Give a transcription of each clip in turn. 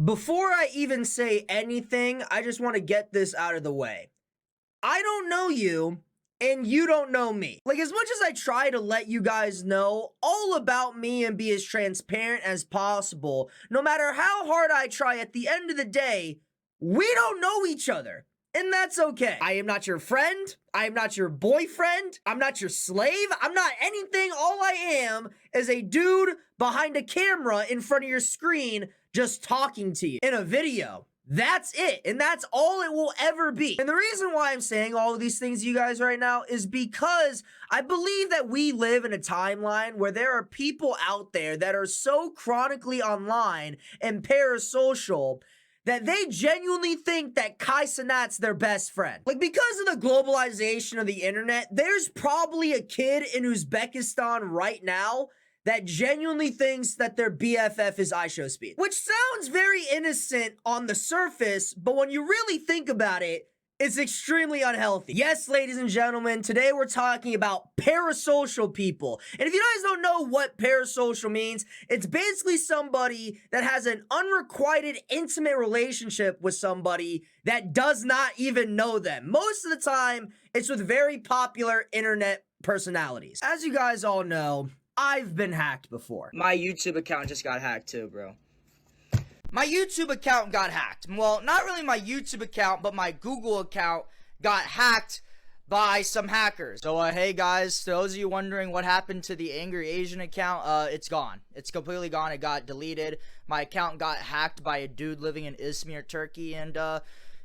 Before I even say anything, I just want to get this out of the way. I don't know you, and you don't know me. Like, as much as I try to let you guys know all about me and be as transparent as possible, no matter how hard I try, at the end of the day, we don't know each other. And that's okay. I am not your friend. I am not your boyfriend. I'm not your slave. I'm not anything. All I am is a dude behind a camera in front of your screen just talking to you in a video. That's it. And that's all it will ever be. And the reason why I'm saying all of these things to you guys right now is because I believe that we live in a timeline where there are people out there that are so chronically online and parasocial that they genuinely think that Kai Cenat's their best friend. Like, because of the globalization of the internet, there's probably a kid in Uzbekistan right now that genuinely thinks that their BFF is iShowSpeed. Which sounds very innocent on the surface, but when you really think about it, it's extremely unhealthy. Yes, ladies and gentlemen, today we're talking about parasocial people. And if you guys don't know what parasocial means, it's basically somebody that has an unrequited intimate relationship with somebody that does not even know them. Most of the time, it's with very popular internet personalities. As you guys all know, I've been hacked before. My YouTube account just got hacked too, bro. My YouTube account got hacked. Well, not really my YouTube account, but my Google account got hacked by some hackers. So, hey guys, to those of you wondering what happened to the Angry Asian account, it's gone. It's completely gone. It got deleted. My account got hacked by a dude living in Izmir, Turkey, and,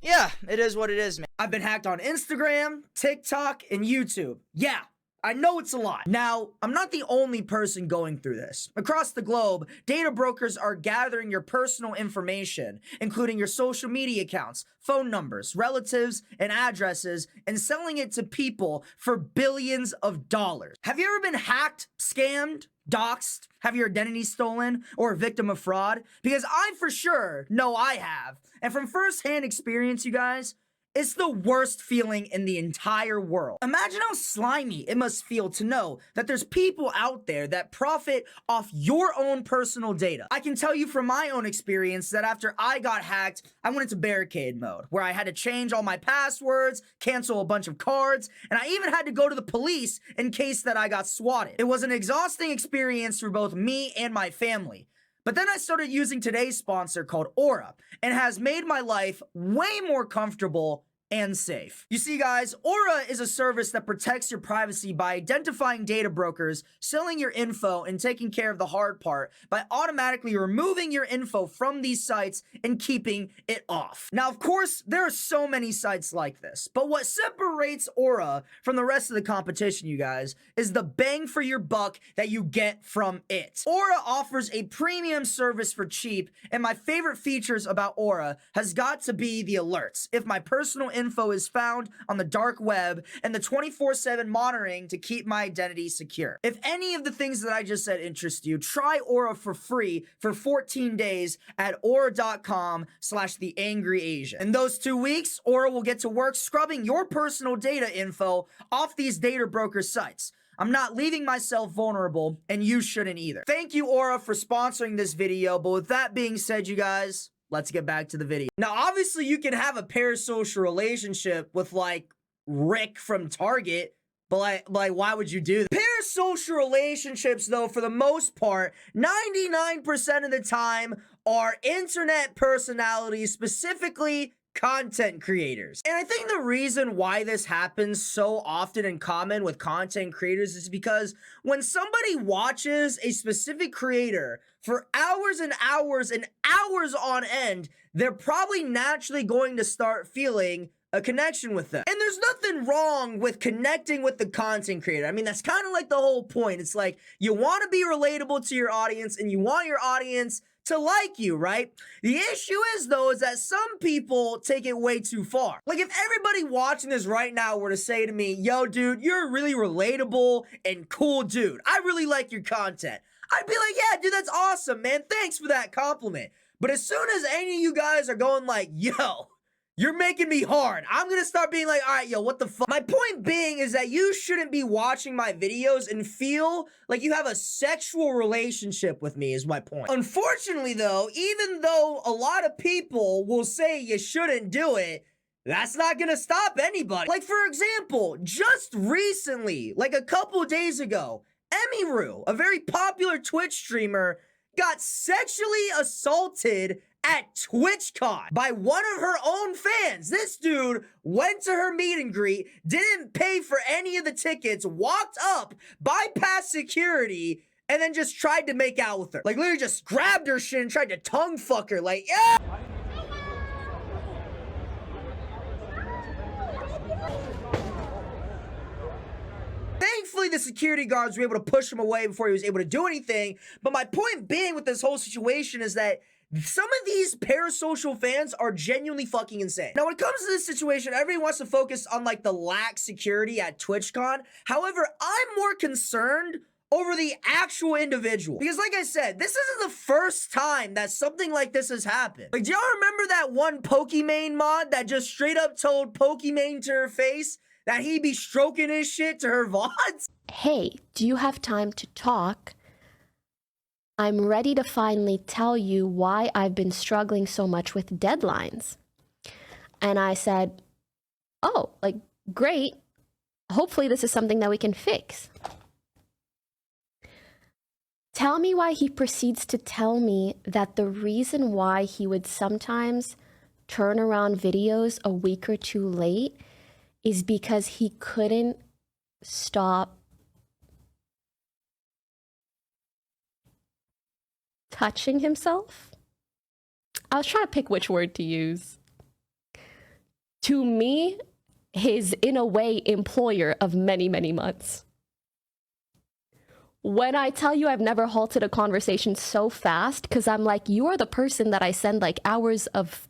yeah, it is what it is, man. I've been hacked on Instagram, TikTok, and YouTube. Yeah. I know it's a lot. Now, I'm not the only person going through this. Across the globe, data brokers are gathering your personal information, including your social media accounts, phone numbers, relatives, and addresses, and selling it to people for billions of dollars. Have you ever been hacked, scammed, doxxed, have your identity stolen, or a victim of fraud? Because I for sure know I have. And from firsthand experience, you guys, it's the worst feeling in the entire world. Imagine how slimy it must feel to know that there's people out there that profit off your own personal data. I can tell you from my own experience that after I got hacked, I went into barricade mode, where I had to change all my passwords, cancel a bunch of cards, and I even had to go to the police in case that I got swatted. It was an exhausting experience for both me and my family. But then I started using today's sponsor called Aura, and has made my life way more comfortable and safe. You see, guys, Aura is a service that protects your privacy by identifying data brokers, selling your info, and taking care of the hard part by automatically removing your info from these sites and keeping it off. Now, of course, there are so many sites like this, but what separates Aura from the rest of the competition, you guys, is the bang for your buck that you get from it. Aura offers a premium service for cheap, and my favorite features about Aura has got to be the alerts. If my personal info is found on the dark web, and the 24/7 monitoring to keep my identity secure. If any of the things that I just said interest you, try Aura for free for 14 days at aura.com/TheAngryAsian. In those 2 weeks, Aura will get to work scrubbing your personal data info off these data broker sites. I'm not leaving myself vulnerable, and you shouldn't either. Thank you, Aura, for sponsoring this video, but with that being said, you guys, let's get back to the video. Now, obviously, you can have a parasocial relationship with, like, Rick from Target, but, like why would you do that? Parasocial relationships, though, for the most part, 99% of the time, are internet personalities, specifically content creators. And I think the reason why this happens so often in common with content creators is because when somebody watches a specific creator for hours and hours and hours on end, they're probably naturally going to start feeling a connection with them. And there's nothing wrong with connecting with the content creator. I mean, that's kind of like the whole point. It's like, you want to be relatable to your audience, and you want your audience to like you, right? The issue is, though, is that some people take it way too far. Like, if everybody watching this right now were to say to me, yo, dude, you're a really relatable and cool dude, I really like your content, I'd be like, yeah, dude, that's awesome, man. Thanks for that compliment. But as soon as any of you guys are going like, yo, You're making me hard. I'm gonna start being like, all right, yo, what the fuck? My point being is that you shouldn't be watching my videos and feel like you have a sexual relationship with me, is my point. Unfortunately, though, even though a lot of people will say you shouldn't do it, that's not gonna stop anybody. Like, for example, just recently, like a couple days ago, Emiru, a very popular Twitch streamer, got sexually assaulted at TwitchCon by one of her own fans. This dude went to her meet and greet, didn't pay for any of the tickets, walked up, bypassed security, and then just tried to make out with her. Like, literally just grabbed her shit and tried to tongue fuck her. Like, yeah! Thankfully, the security guards were able to push him away before he was able to do anything. But my point being with this whole situation is that some of these parasocial fans are genuinely fucking insane. Now, when it comes to this situation, everyone wants to focus on, like, the lax security at TwitchCon. However, I'm more concerned over the actual individual. Because, like I said, this isn't the first time that something like this has happened. Like, do y'all remember that one Pokimane mod that just straight up told Pokimane to her face that he be stroking his shit to her VODs? Hey, do you have time to talk? I'm ready to finally tell you why I've been struggling so much with deadlines. And I said, oh, like, great. Hopefully this is something that we can fix. Tell me why he proceeds to tell me that the reason why he would sometimes turn around videos a week or two late is because he couldn't stop touching himself. I was trying to pick which word to use. To me, his, in a way, employer of many, many months. When I tell you I've never halted a conversation so fast, because I'm like, you are the person that I send like hours of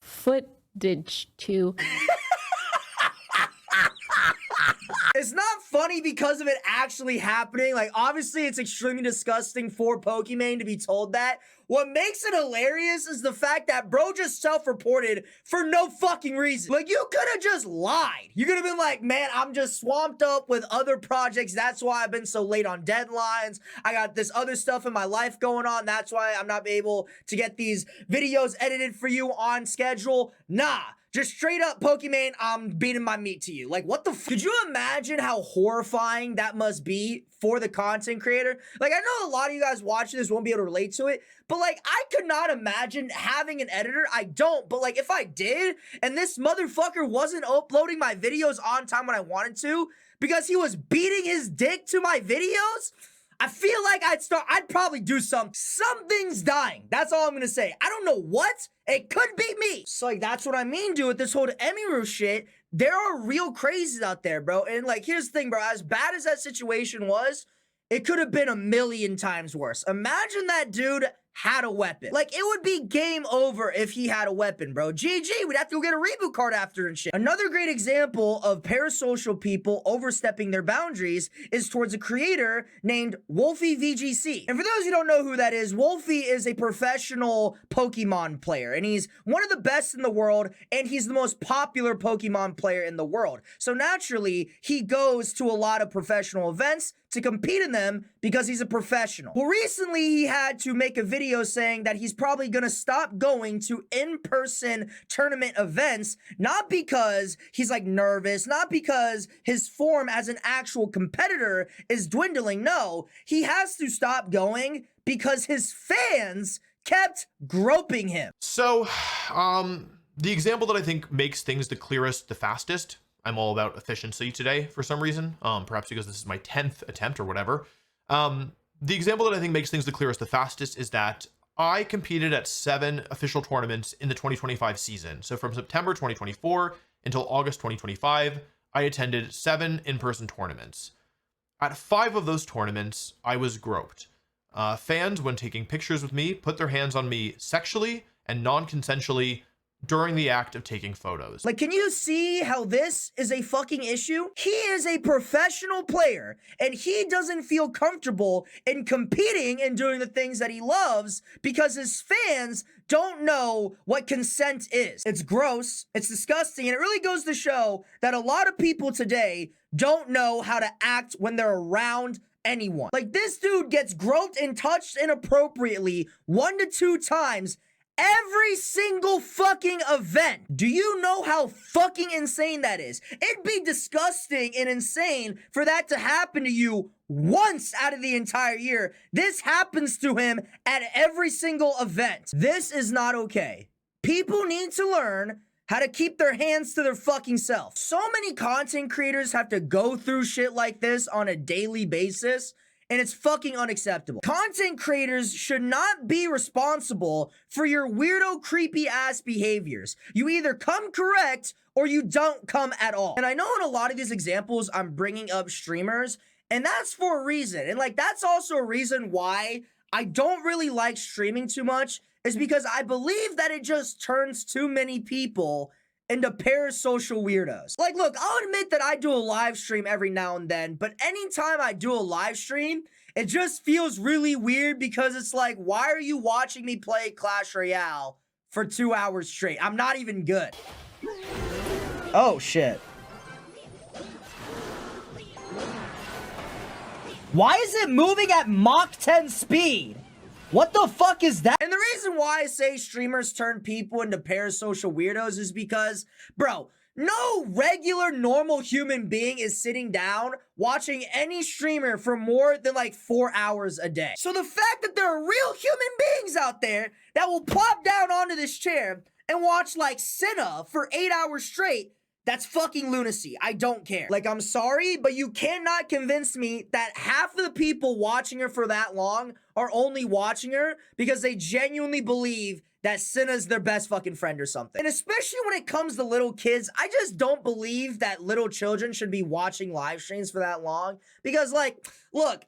footage to. It's not funny because of it actually happening. Like, obviously, it's extremely disgusting for Pokimane to be told that. What makes it hilarious is the fact that bro just self-reported for no fucking reason. Like, you could have just lied. You could have been like, man, I'm just swamped up with other projects. That's why I've been so late on deadlines. I got this other stuff in my life going on. That's why I'm not able to get these videos edited for you on schedule. Nah. Just straight up, Pokimane, I'm beating my meat to you. Like, what the f— Could you imagine how horrifying that must be for the content creator? Like, I know a lot of you guys watching this won't be able to relate to it, but like, I could not imagine having an editor. I don't, but like, if I did, and this motherfucker wasn't uploading my videos on time when I wanted to, because he was beating his dick to my videos, I feel like I'd probably do something. Something's dying. That's all I'm gonna say. I don't know what. It could be me. So like, that's what I mean, dude, with this whole Emiru shit. There are real crazies out there, bro. And like, here's the thing, bro. As bad as that situation was, it could have been a million times worse. Imagine that dude had a weapon. Like, it would be game over if he had a weapon, bro. GG, we'd have to go get a reboot card after and shit. Another great example of parasocial people overstepping their boundaries is towards a creator named Wolfey VGC. And for those who don't know who that is, Wolfey is a professional Pokemon player, and he's one of the best in the world, and he's the most popular Pokemon player in the world. So naturally, he goes to a lot of professional events to compete in them because he's a professional. Well, recently he had to make a video saying that he's probably gonna stop going to in-person tournament events, not because he's like nervous, not because his form as an actual competitor is dwindling. No, he has to stop going because his fans kept groping him. So, the example that I think makes things the clearest, the fastest, I'm all about efficiency today for some reason, perhaps because this is my 10th attempt or whatever. The example that I think makes things the clearest, the fastest is that I competed at 7 official tournaments in the 2025 season. So from September 2024 until August 2025, I attended 7 in-person tournaments. At 5 of those tournaments, I was groped. Fans, when taking pictures with me, put their hands on me sexually and non-consensually during the act of taking photos. Like, can you see how this is a fucking issue? He is a professional player, and he doesn't feel comfortable in competing and doing the things that he loves because his fans don't know what consent is. It's gross, it's disgusting, and it really goes to show that a lot of people today don't know how to act when they're around anyone. Like, this dude gets groped and touched inappropriately 1 to 2 times every single fucking event. Do you know how fucking insane that is? It'd be disgusting and insane for that to happen to you once out of the entire year. This happens to him at every single event. This is not okay. People need to learn how to keep their hands to their fucking self. So many content creators have to go through shit like this on a daily basis, and it's fucking unacceptable. Content creators should not be responsible for your weirdo, creepy ass behaviors. You either come correct or you don't come at all. And I know in a lot of these examples, I'm bringing up streamers, and that's for a reason. And like, that's also a reason why I don't really like streaming too much, is because I believe that it just turns too many people into parasocial weirdos. Like, look, I'll admit that I do a live stream every now and then, but anytime I do a live stream, it just feels really weird because it's like, why are you watching me play Clash Royale for 2 hours straight? I'm not even good. Oh, shit. Why is it moving at Mach 10 speed? What the fuck is that? And the reason why I say streamers turn people into parasocial weirdos is because, bro, no regular normal human being is sitting down watching any streamer for more than like 4 hours a day. So the fact that there are real human beings out there that will plop down onto this chair and watch like Cinna for 8 hours straight, that's fucking lunacy. I don't care. Like, I'm sorry, but you cannot convince me that half of the people watching her for that long are only watching her because they genuinely believe that Cinna's their best fucking friend or something. And especially when it comes to little kids, I just don't believe that little children should be watching live streams for that long. Because, like, look,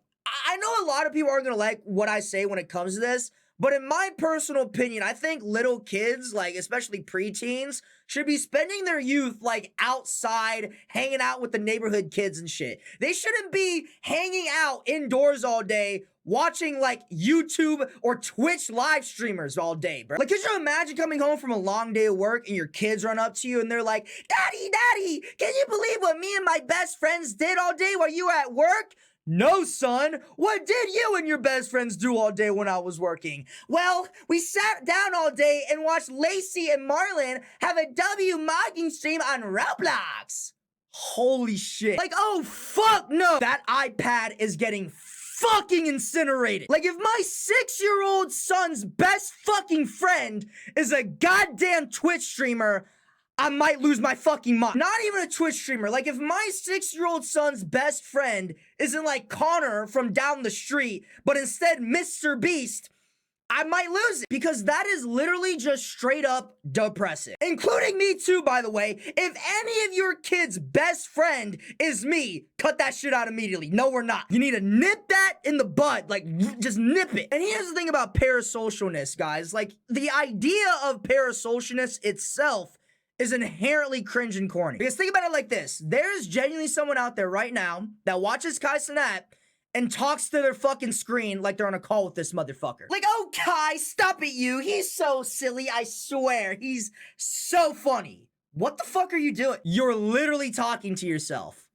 I know a lot of people aren't gonna like what I say when it comes to this, but in my personal opinion, I think little kids, like especially preteens, should be spending their youth like outside, hanging out with the neighborhood kids and shit. They shouldn't be hanging out indoors all day, watching like YouTube or Twitch live streamers all day, bro. Like, could you imagine coming home from a long day of work and your kids run up to you and they're like, Daddy, can you believe what me and my best friends did all day while you were at work? No, son. What did you and your best friends do all day when I was working? Well, we sat down all day and watched Lacey and Marlon have a W mogging stream on Roblox. Holy shit. Like, oh, fuck no. That iPad is getting fucking incinerated. Like, if my 6-year-old son's best fucking friend is a goddamn Twitch streamer, I might lose my fucking mind. Not even a Twitch streamer. Like, if my 6-year-old son's best friend isn't like Connor from down the street, but instead Mr. Beast, I might lose it. Because that is literally just straight up depressing. Including me too, by the way. If any of your kids' best friend is me, cut that shit out immediately. No, we're not. You need to nip that in the bud. Like, just nip it. And here's the thing about parasocialness, guys. Like, the idea of parasocialness itself is inherently cringe and corny. Because think about it like this. There's genuinely someone out there right now that watches Kai Cenat and talks to their fucking screen like they're on a call with this motherfucker. Like, oh, Kai, stop it, you. He's so silly, I swear. He's so funny. What the fuck are you doing? You're literally talking to yourself.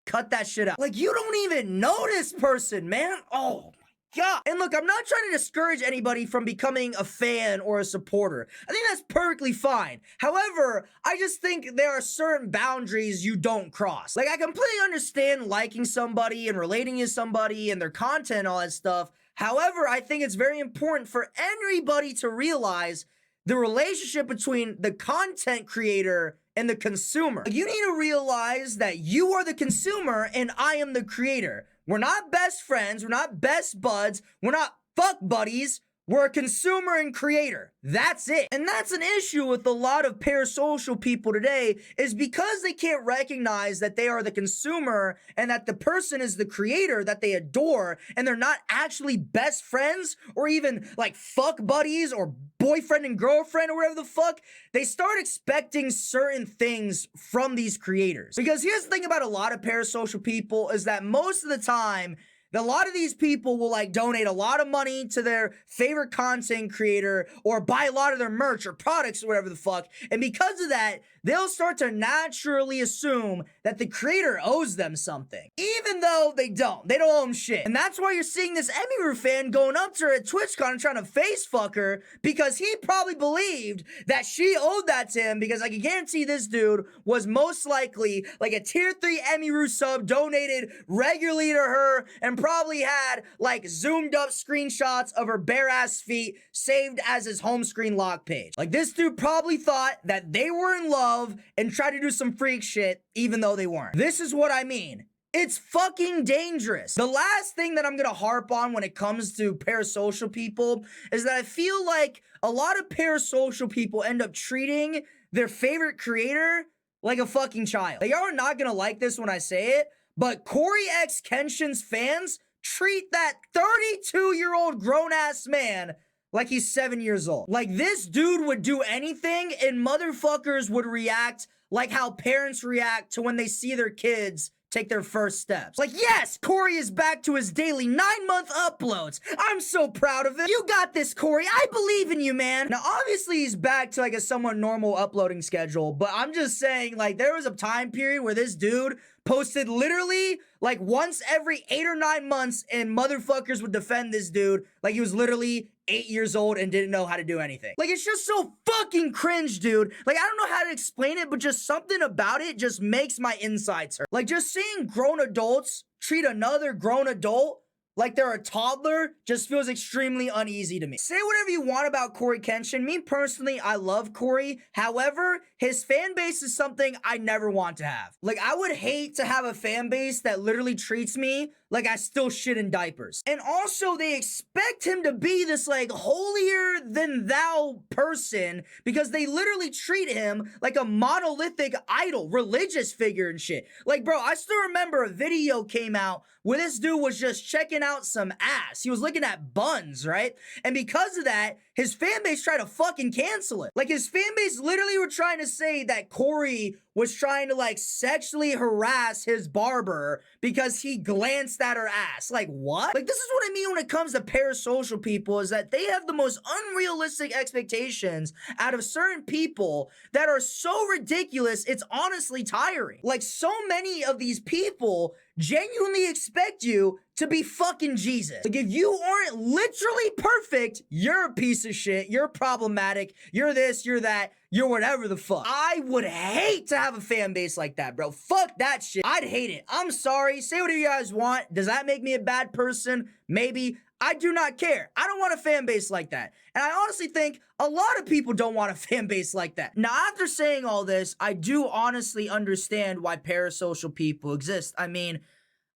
Cut that shit out. Like, you don't even know this person, man. Oh, God. And look, I'm not trying to discourage anybody from becoming a fan or a supporter. I think that's perfectly fine. However, I just think there are certain boundaries you don't cross. Like, I completely understand liking somebody and relating to somebody and their content and all that stuff. However, I think it's very important for everybody to realize the relationship between the content creator and the consumer. You need to realize that you are the consumer and I am the creator. We're not best friends. We're not best buds. We're not fuck buddies. We're a consumer and creator. That's it. And that's an issue with a lot of parasocial people today, is because they can't recognize that they are the consumer and that the person is the creator that they adore, and they're not actually best friends or even like fuck buddies or boyfriend and girlfriend or whatever the fuck. They start expecting certain things from these creators. Because here's the thing about a lot of parasocial people is that most of the time, A lot of these people will like donate a lot of money to their favorite content creator or buy a lot of their merch or products or whatever the fuck. And because of that, they'll start to naturally assume that the creator owes them something, even though they don't. They don't owe them shit. And that's why you're seeing this Emiru fan going up to her at TwitchCon and trying to face fuck her, because he probably believed that she owed that to him, because I can guarantee this dude was most likely like a tier 3 Emiru sub donated regularly to her and probably had like zoomed up screenshots of her bare ass feet saved as his home screen lock page. Like, this dude probably thought that they were in love and tried to do some freak shit even though they weren't. This is what I mean. It's fucking dangerous. The last thing that I'm gonna harp on when it comes to parasocial people is that I feel like a lot of parasocial people end up treating their favorite creator like a fucking child. Like, y'all are not gonna like this when I say it, but Corey X Kenshin's fans treat that 32-year-old grown-ass man like he's 7 years old. Like, this dude would do anything and motherfuckers would react like how parents react to when they see their kids take their first steps. Like, yes, Corey is back to his daily 9-month uploads. I'm so proud of him. You got this, Corey. I believe in you, man. Now, obviously, he's back to like a somewhat normal uploading schedule, but I'm just saying, like, there was a time period where this dude posted literally like once every 8 or 9 months, and motherfuckers would defend this dude like he was literally 8 years old and didn't know how to do anything. Like, it's just so fucking cringe, dude. Like, I don't know how to explain it, but just something about it just makes my insides hurt. Like, just seeing grown adults treat another grown adult like they're a toddler just feels extremely uneasy to me. Say whatever you want about Corey Kenshin. Me personally, I love Corey. However, his fan base is something I never want to have. Like, I would hate to have a fan base that literally treats me like I still shit in diapers. And also, they expect him to be this like holier than thou person because they literally treat him like a monolithic idol, religious figure and shit. Like, bro, I still remember a video came out where this dude was just checking out some ass. He was looking at buns, right? And because of that, his fan base tried to fucking cancel it. Like, his fan base literally were trying to say that Corey was trying to like sexually harass his barber because he glanced at her ass. Like, what? Like, this is what I mean when it comes to parasocial people, is that they have the most unrealistic expectations out of certain people that are so ridiculous, it's honestly tiring. Like, so many of these people genuinely expect you to be fucking Jesus. Like, if you aren't literally perfect, you're a piece of shit, you're problematic, you're this, you're that, you're whatever the fuck. I would hate to have a fan base like that, bro. Fuck that shit. I'd hate it. I'm sorry. Say whatever you guys want. Does that make me a bad person? Maybe. I do not care. I don't want a fan base like that. And I honestly think a lot of people don't want a fan base like that. Now, after saying all this, I do honestly understand why parasocial people exist. I mean,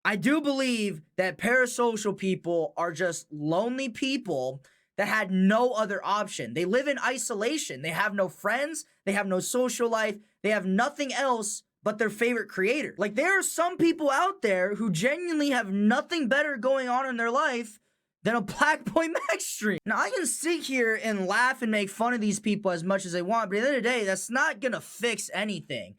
I do believe that parasocial people are just lonely people that had no other option. They live in isolation. They have no friends. They have no social life. They have nothing else but their favorite creator. Like, there are some people out there who genuinely have nothing better going on in their life than a Black Boy Max stream. Now, I can sit here and laugh and make fun of these people as much as I want, but at the end of the day, that's not gonna fix anything.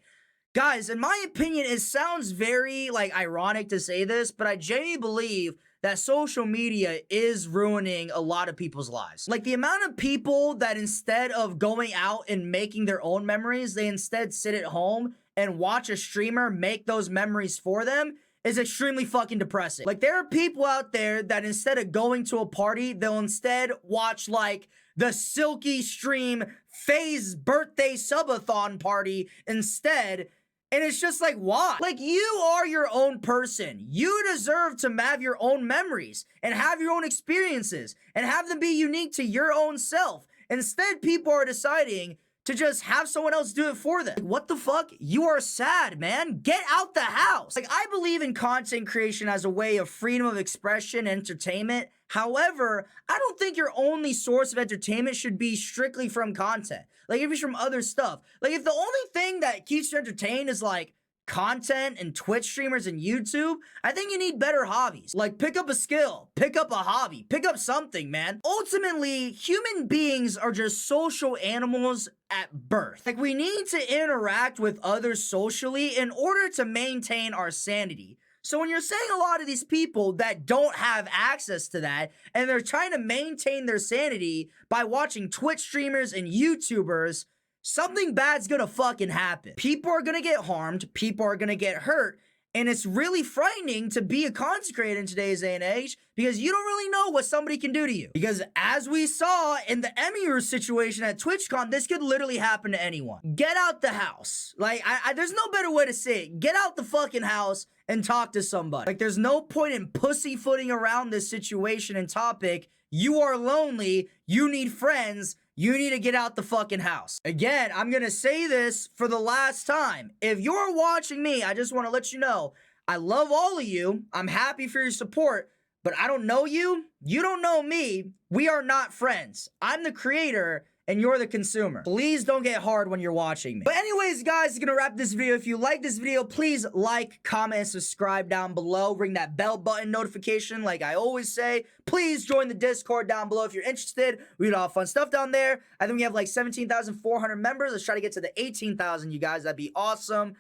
Guys, in my opinion, it sounds very, like, ironic to say this, but I genuinely believe that social media is ruining a lot of people's lives. Like, the amount of people that instead of going out and making their own memories, they instead sit at home and watch a streamer make those memories for them is extremely fucking depressing. Like, there are people out there that instead of going to a party, they'll instead watch, like, the Silky Stream FaZe birthday subathon party instead. And it's just like, why? Like, you are your own person. You deserve to have your own memories and have your own experiences and have them be unique to your own self. Instead, people are deciding to just have someone else do it for them. Like, what the fuck? You are sad, man. Get out the house. Like, I believe in content creation as a way of freedom of expression and entertainment. However, I don't think your only source of entertainment should be strictly from content. Like, if it's from other stuff. Like, if the only thing that keeps you entertained is, like, content and Twitch streamers and YouTube, I think you need better hobbies. Like, pick up a skill, pick up a hobby, pick up something, man. Ultimately, human beings are just social animals at birth. Like, we need to interact with others socially in order to maintain our sanity. So when you're saying a lot of these people that don't have access to that, and they're trying to maintain their sanity by watching Twitch streamers and YouTubers, something bad's gonna fucking happen. People are gonna get harmed, people are gonna get hurt, and it's really frightening to be a content creator in today's day and age because you don't really know what somebody can do to you. Because as we saw in the Emir situation at TwitchCon, this could literally happen to anyone. Get out the house. Like, there's no better way to say it. Get out the fucking house and talk to somebody. Like, there's no point in pussyfooting around this situation and topic. You are lonely. You need friends. You need to get out the fucking house. Again, I'm gonna say this for the last time. If you're watching me, I just want to let you know, I love all of you. I'm happy for your support, but I don't know you. You don't know me. We are not friends. I'm the creator and you're the consumer. Please don't get hard when you're watching me. But anyways, guys, I'm gonna wrap this video. If you like this video, please like, comment, and subscribe down below. Ring that bell button notification like I always say. Please join the Discord down below if you're interested. We do all fun stuff down there. I think we have like 17,400 members. Let's try to get to the 18,000, you guys. That'd be awesome.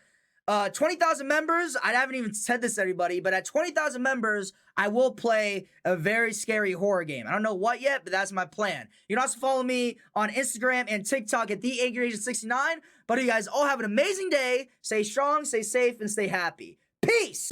20,000 members, I haven't even said this to everybody, but at 20,000 members, I will play a very scary horror game. I don't know what yet, but that's my plan. You can also follow me on Instagram and TikTok at TheAngryAsian69. But you guys all have an amazing day. Stay strong, stay safe, and stay happy. Peace!